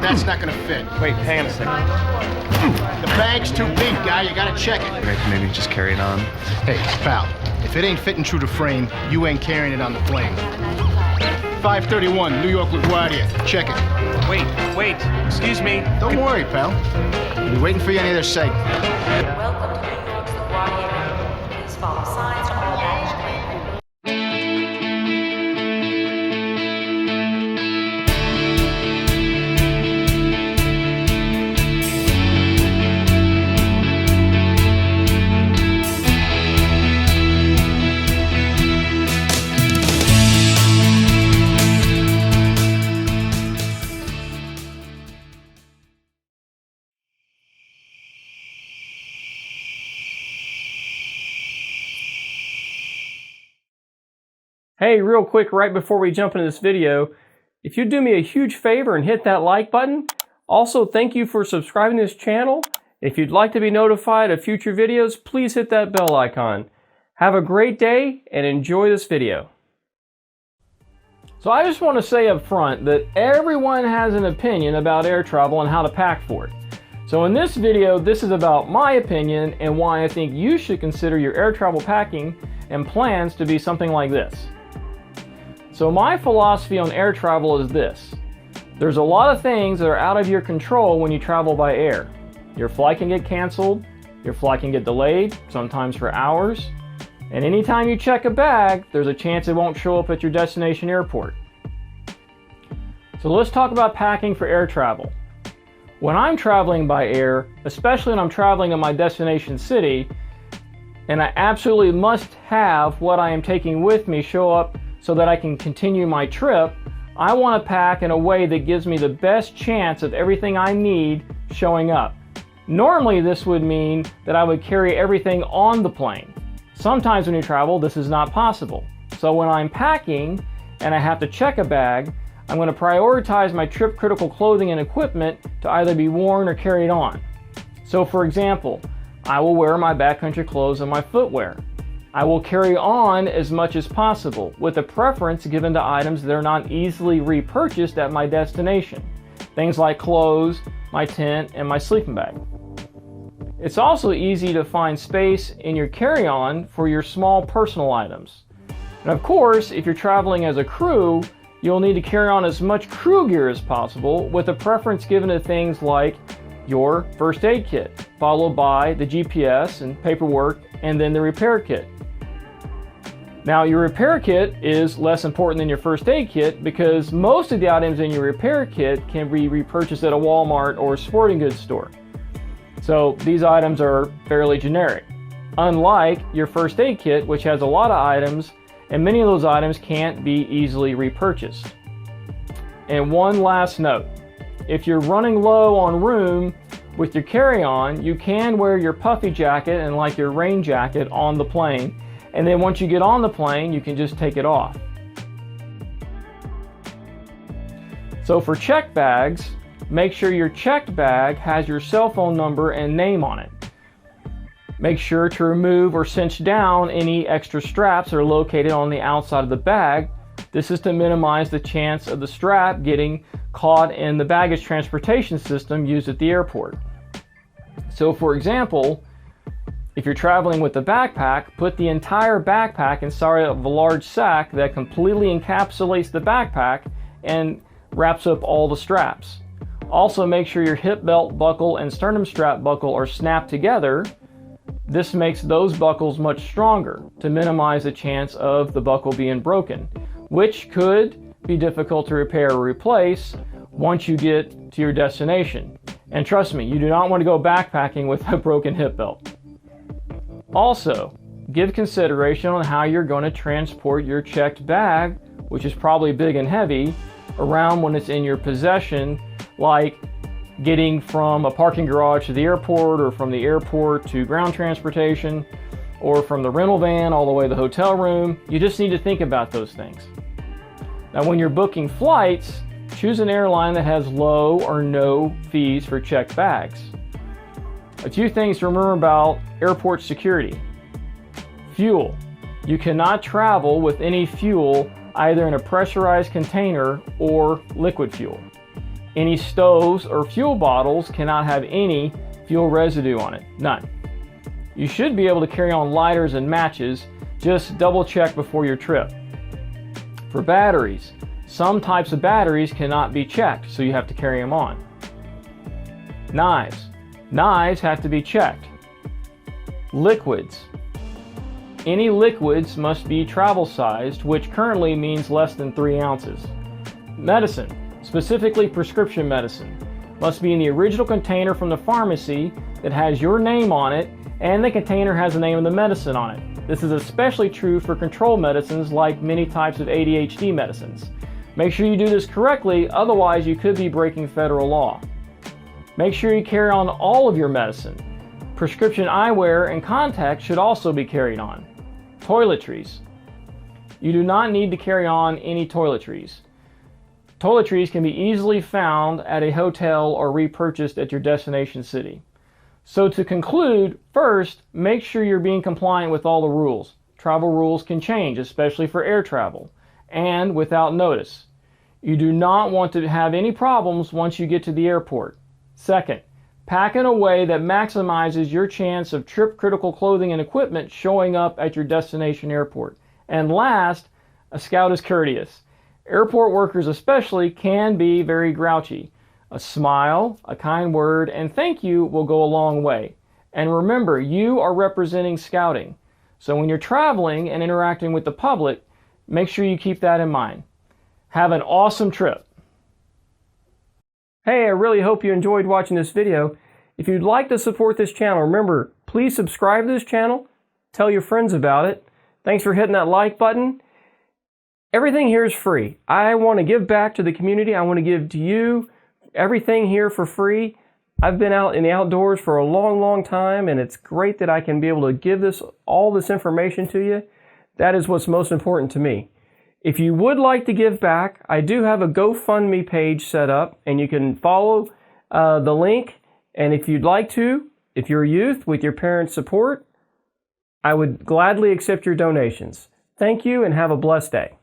That's not gonna fit. Wait, hang on a second. The bag's too big, guy. You gotta check it. Okay, maybe just carry it on. Hey, pal, if it ain't fitting through the frame, you ain't carrying it on the plane. 531, New York LaGuardia. Check it. Wait, excuse me. Don't worry, pal. I'll be waiting for you on either side. Welcome to New York's LaGuardia. Please follow signs to all baggage claim. Hey, real quick, right before we jump into this video, if you'd do me a huge favor and hit that like button. Also, thank you for subscribing to this channel. If you'd like to be notified of future videos, please hit that bell icon. Have a great day and enjoy this video. So I just want to say up front that everyone has an opinion about air travel and how to pack for it. So in this video, this is about my opinion and why I think you should consider your air travel packing and plans to be something like this. So my philosophy on air travel is this. There's a lot of things that are out of your control when you travel by air. Your flight can get canceled, your flight can get delayed, sometimes for hours, and anytime you check a bag, there's a chance it won't show up at your destination airport. So let's talk about packing for air travel. When I'm traveling by air, especially when I'm traveling to my destination city, and I absolutely must have what I am taking with me show up so that I can continue my trip, I want to pack in a way that gives me the best chance of everything I need showing up. Normally this would mean that I would carry everything on the plane. Sometimes when you travel, this is not possible. So when I'm packing and I have to check a bag, I'm going to prioritize my trip critical clothing and equipment to either be worn or carried on. So for example, I will wear my backcountry clothes and my footwear. I will carry on as much as possible, with a preference given to items that are not easily repurchased at my destination. Things like clothes, my tent, and my sleeping bag. It's also easy to find space in your carry-on for your small personal items. And of course, if you're traveling as a crew, you'll need to carry on as much crew gear as possible, with a preference given to things like your first aid kit, followed by the GPS and paperwork, and then the repair kit. Now, your repair kit is less important than your first aid kit because most of the items in your repair kit can be repurchased at a Walmart or a sporting goods store. So these items are fairly generic, unlike your first aid kit, which has a lot of items, and many of those items can't be easily repurchased. And one last note, if you're running low on room with your carry-on, you can wear your puffy jacket and like your rain jacket on the plane, and then once you get on the plane, you can just take it off. So for checked bags, make sure your checked bag has your cell phone number and name on it. Make sure to remove or cinch down any extra straps that are located on the outside of the bag. This is to minimize the chance of the strap getting caught in the baggage transportation system used at the airport. So for example, if you're traveling with a backpack, put the entire backpack inside of a large sack that completely encapsulates the backpack and wraps up all the straps. Also make sure your hip belt buckle and sternum strap buckle are snapped together. This makes those buckles much stronger to minimize the chance of the buckle being broken, which could be difficult to repair or replace once you get to your destination. And trust me, you do not want to go backpacking with a broken hip belt. Also, give consideration on how you're going to transport your checked bag, which is probably big and heavy, around when it's in your possession, like getting from a parking garage to the airport, or from the airport to ground transportation, or from the rental van all the way to the hotel room. You just need to think about those things. Now, when you're booking flights, choose an airline that has low or no fees for checked bags. A few things to remember about airport security. Fuel. You cannot travel with any fuel either in a pressurized container or liquid fuel. Any stoves or fuel bottles cannot have any fuel residue on it, none. You should be able to carry on lighters and matches, just double check before your trip. For batteries, some types of batteries cannot be checked, so you have to carry them on. Knives have to be checked. Liquids. Any liquids must be travel sized, which currently means less than 3 ounces. Medicine, specifically prescription medicine, must be in the original container from the pharmacy that has your name on it, and the container has the name of the medicine on it. This is especially true for controlled medicines like many types of ADHD medicines. Make sure you do this correctly, otherwise you could be breaking federal law. Make sure you carry on all of your medicine. Prescription eyewear and contacts should also be carried on. Toiletries. You do not need to carry on any toiletries. Toiletries can be easily found at a hotel or repurchased at your destination city. So to conclude, first, make sure you're being compliant with all the rules. Travel rules can change, especially for air travel, and without notice. You do not want to have any problems once you get to the airport. Second, pack in a way that maximizes your chance of trip-critical clothing and equipment showing up at your destination airport. And last, a scout is courteous. Airport workers especially can be very grouchy. A smile, a kind word, and thank you will go a long way. And remember, you are representing scouting. So when you're traveling and interacting with the public, make sure you keep that in mind. Have an awesome trip. Hey, I really hope you enjoyed watching this video. If you'd like to support this channel, remember, please subscribe to this channel, tell your friends about it. Thanks for hitting that like button. Everything here is free. I want to give back to the community. I want to give to you everything here for free. I've been out in the outdoors for a long, long time, and it's great that I can be able to give all this information to you. That is what's most important to me. If you would like to give back, I do have a GoFundMe page set up, and you can follow the link. And if you'd like to, if you're a youth with your parents' support, I would gladly accept your donations. Thank you and have a blessed day.